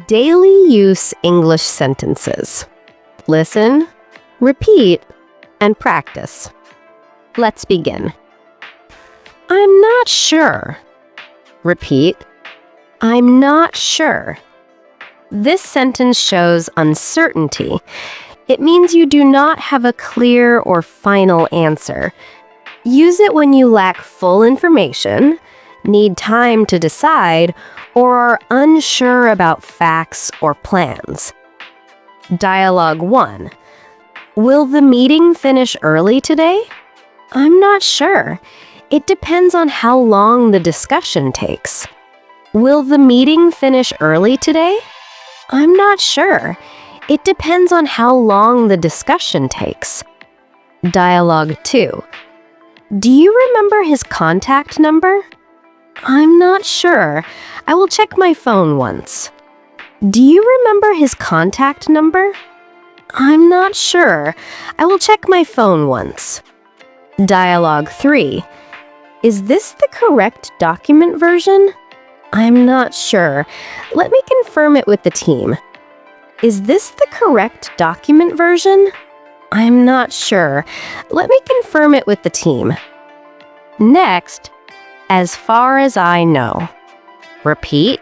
Daily use English sentences. Listen, repeat, and practice. Let's begin. I'm not sure. Repeat. I'm not sure. This sentence shows uncertainty. It means you do not have a clear or final answer. Use it when you lack full information, need time to decide, or are unsure about facts or plans. Dialogue 1. Will the meeting finish early today? I'm not sure. It depends on how long the discussion takes. Will the meeting finish early today? I'm not sure. It depends on how long the discussion takes. Dialogue 2. Do you remember his contact number? I'm not sure. I will check my phone once. Do you remember his contact number? I'm not sure. I will check my phone once. Dialogue 3. Is this the correct document version? I'm not sure. Let me confirm it with the team. Is this the correct document version? I'm not sure. Let me confirm it with the team. Next, as far as I know. Repeat.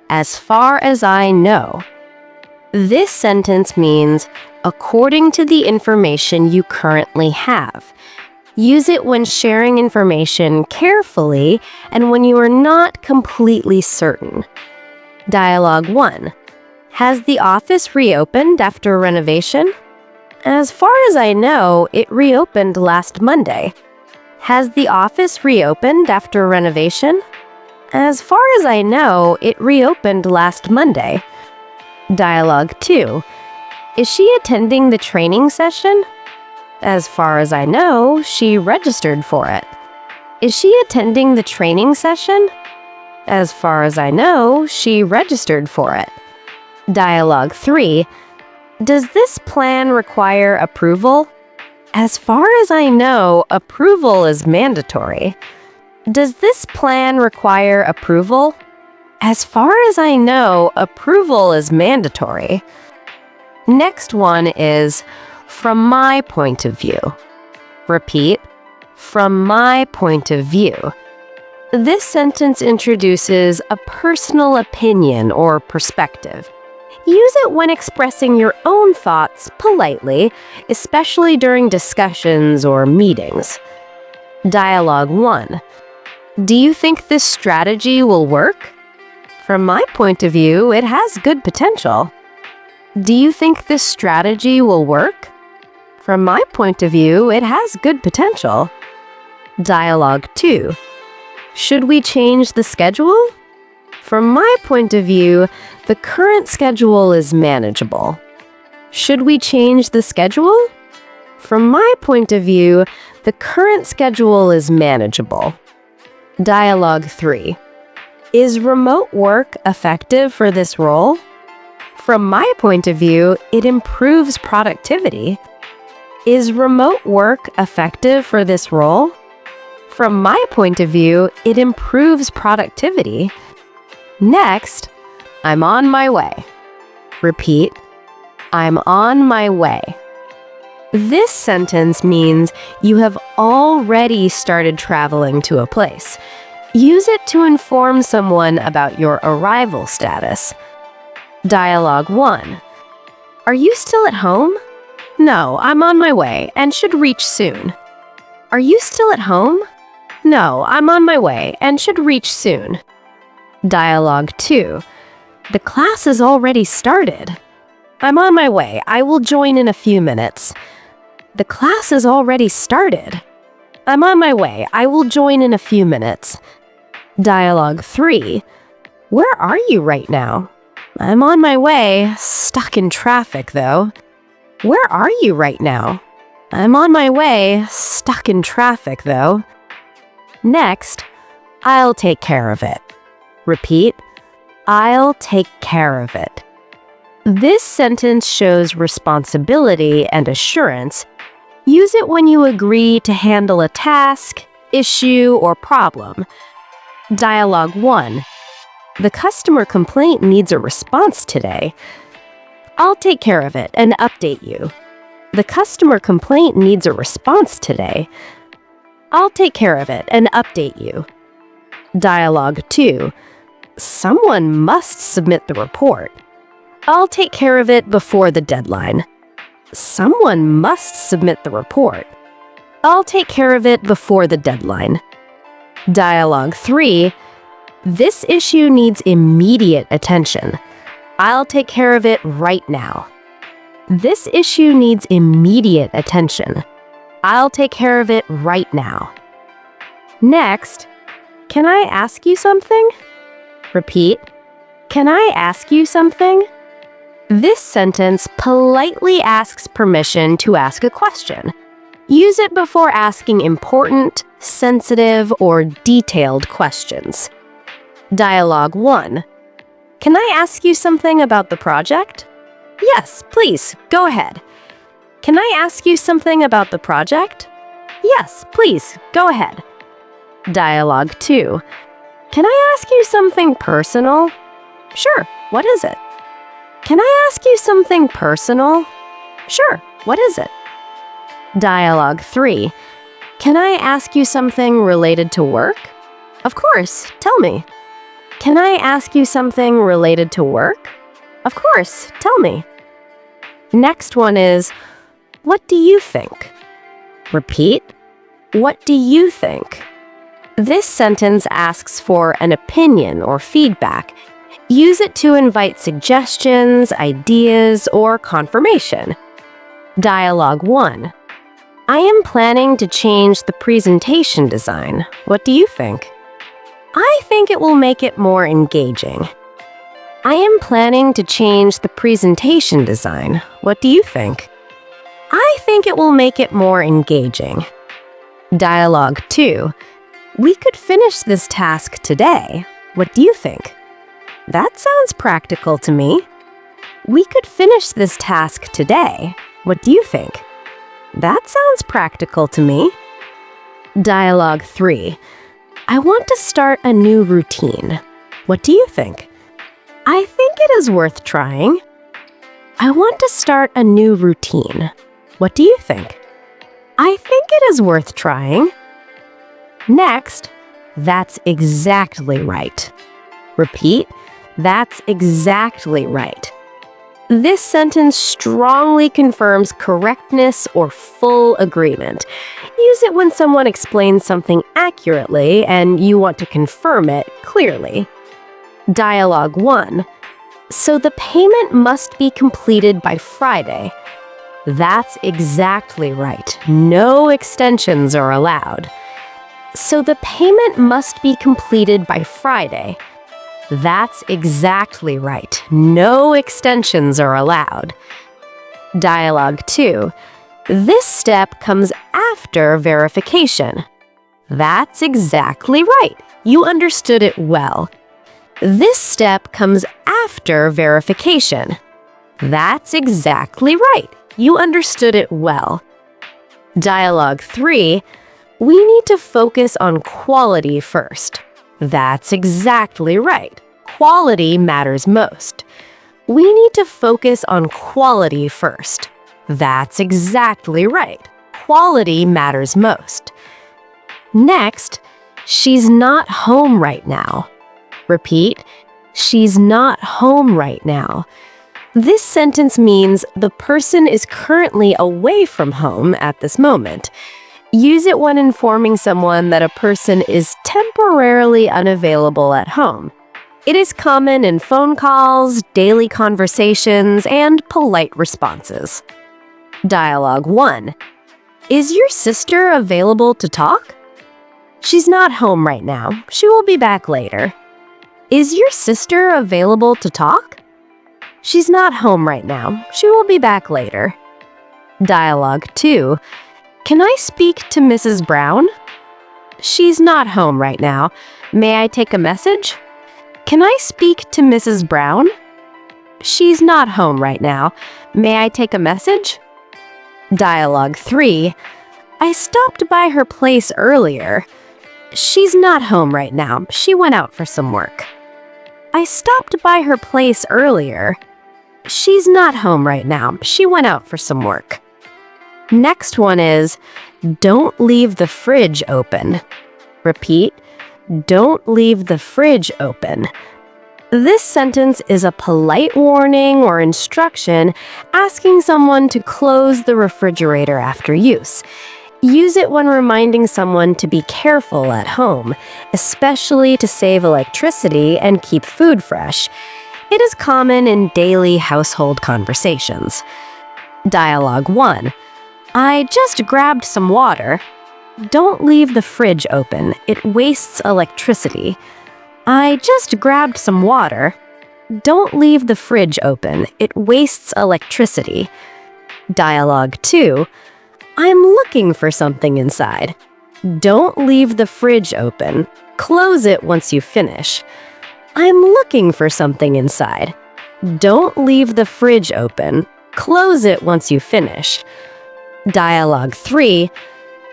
As far as I know. This sentence means, according to the information you currently have. Use it when sharing information carefully and when you are not completely certain. Dialogue 1. Has the office reopened after renovation? As far as I know, it reopened last Monday. Has the office reopened after renovation? As far as I know, it reopened last Monday. Dialogue 2. Is she attending the training session? As far as I know, she registered for it. Is she attending the training session? As far as I know, she registered for it. Dialogue 3. Does this plan require approval? As far as I know, approval is mandatory. Does this plan require approval? As far as I know, approval is mandatory. Next one is, from my point of view. Repeat, from my point of view. This sentence introduces a personal opinion or perspective. Use it when expressing your own thoughts politely, especially during discussions or meetings. Dialogue 1. Do you think this strategy will work? From my point of view, it has good potential. Do you think this strategy will work? From my point of view, it has good potential. Dialogue 2. Should we change the schedule? From my point of view, the current schedule is manageable. Should we change the schedule? From my point of view, the current schedule is manageable. Dialogue 3. Is remote work effective for this role? From my point of view, it improves productivity. Is remote work effective for this role? From my point of view, it improves productivity. Next, I'm on my way. Repeat, I'm on my way. This sentence means you have already started traveling to a place. Use it to inform someone about your arrival status. Dialogue 1. Are you still at home? No, I'm on my way and should reach soon. Are you still at home? No, I'm on my way and should reach soon. Dialogue 2. The class has already started. I'm on my way. I will join in a few minutes. The class has already started. I'm on my way. I will join in a few minutes. Dialogue 3. Where are you right now? I'm on my way. Stuck in traffic, though. Where are you right now? I'm on my way. Stuck in traffic, though. Next, I'll take care of it. Repeat, I'll take care of it. This sentence shows responsibility and assurance. Use it when you agree to handle a task, issue, or problem. Dialogue 1. The customer complaint needs a response today. I'll take care of it and update you. The customer complaint needs a response today. I'll take care of it and update you. Dialogue 2. Someone must submit the report. I'll take care of it before the deadline. Someone must submit the report. I'll take care of it before the deadline. Dialogue 3. This issue needs immediate attention. I'll take care of it right now. This issue needs immediate attention. I'll take care of it right now. Next, can I ask you something? Repeat. Can I ask you something? This sentence politely asks permission to ask a question. Use it before asking important, sensitive, or detailed questions. Dialogue 1. Can I ask you something about the project? Yes, please, go ahead. Can I ask you something about the project? Yes, please, go ahead. Dialogue 2. Can I ask you something personal? Sure, what is it? Can I ask you something personal? Sure, what is it? Dialogue 3. Can I ask you something related to work? Of course, tell me. Can I ask you something related to work? Of course, tell me. Next one is, what do you think? Repeat. What do you think? This sentence asks for an opinion or feedback. Use it to invite suggestions, ideas, or confirmation. Dialogue 1. I am planning to change the presentation design. What do you think? I think it will make it more engaging. I am planning to change the presentation design. What do you think? I think it will make it more engaging. Dialogue 2. We could finish this task today. What do you think? That sounds practical to me. We could finish this task today. What do you think? That sounds practical to me. Dialogue 3. I want to start a new routine. What do you think? I think it is worth trying. I want to start a new routine. What do you think? I think it is worth trying. Next, that's exactly right. Repeat, that's exactly right. This sentence strongly confirms correctness or full agreement. Use it when someone explains something accurately and you want to confirm it clearly. Dialogue 1. So the payment must be completed by Friday. That's exactly right. No extensions are allowed. So the payment must be completed by Friday. That's exactly right. No extensions are allowed. Dialogue 2. This step comes after verification. That's exactly right. You understood it well. This step comes after verification. That's exactly right. You understood it well. Dialogue 3. We need to focus on quality first. That's exactly right. Quality matters most. We need to focus on quality first. That's exactly right. Quality matters most. Next, she's not home right now. Repeat, she's not home right now. This sentence means the person is currently away from home at this moment. Use it when informing someone that a person is temporarily unavailable at home. It is common in phone calls, daily conversations, and polite responses. Dialogue 1. Is your sister available to talk? She's not home right now. She will be back later. Is your sister available to talk? She's not home right now. She will be back later. Dialogue 2. Can I speak to Mrs. Brown? She's not home right now. May I take a message? Can I speak to Mrs. Brown? She's not home right now. May I take a message? Dialogue 3. I stopped by her place earlier. She's not home right now. She went out for some work. I stopped by her place earlier. She's not home right now. She went out for some work. Next one is, don't leave the fridge open. Repeat, don't leave the fridge open. This sentence is a polite warning or instruction asking someone to close the refrigerator after use. Use it when reminding someone to be careful at home, especially to save electricity and keep food fresh. It is common in daily household conversations. Dialogue 1. I just grabbed some water. Don't leave the fridge open. It wastes electricity. I just grabbed some water. Don't leave the fridge open. It wastes electricity. Dialogue 2. I'm looking for something inside. Don't leave the fridge open. Close it once you finish. I'm looking for something inside. Don't leave the fridge open. Close it once you finish. Dialogue 3.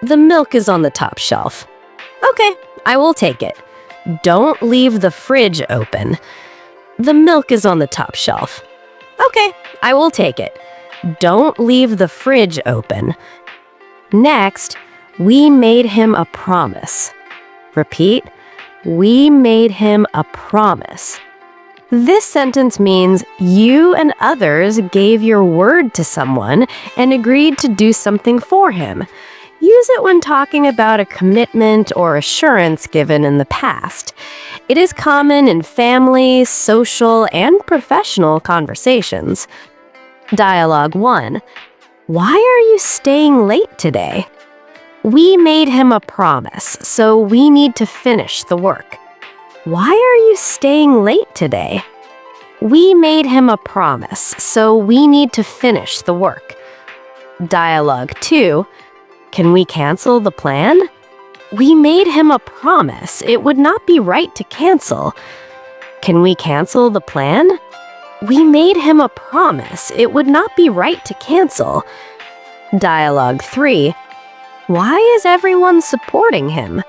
The milk is on the top shelf. Okay, I will take it. Don't leave the fridge open. The milk is on the top shelf. Okay, I will take it. Don't leave the fridge open. Next, we made him a promise. Repeat, we made him a promise. This sentence means you and others gave your word to someone and agreed to do something for him. Use it when talking about a commitment or assurance given in the past. It is common in family, social, and professional conversations. Dialogue 1. Why are you staying late today? We made him a promise, so we need to finish the work. Why are you staying late today? We made him a promise, so we need to finish the work. Dialogue 2. Can we cancel the plan? We made him a promise. It would not be right to cancel. Can we cancel the plan? We made him a promise. It would not be right to cancel. Dialogue 3. Why is everyone supporting him?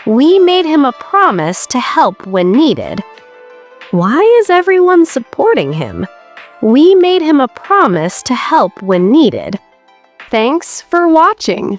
We made him a promise to help when needed. Why is everyone supporting him? We made him a promise to help when needed. Thanks for watching.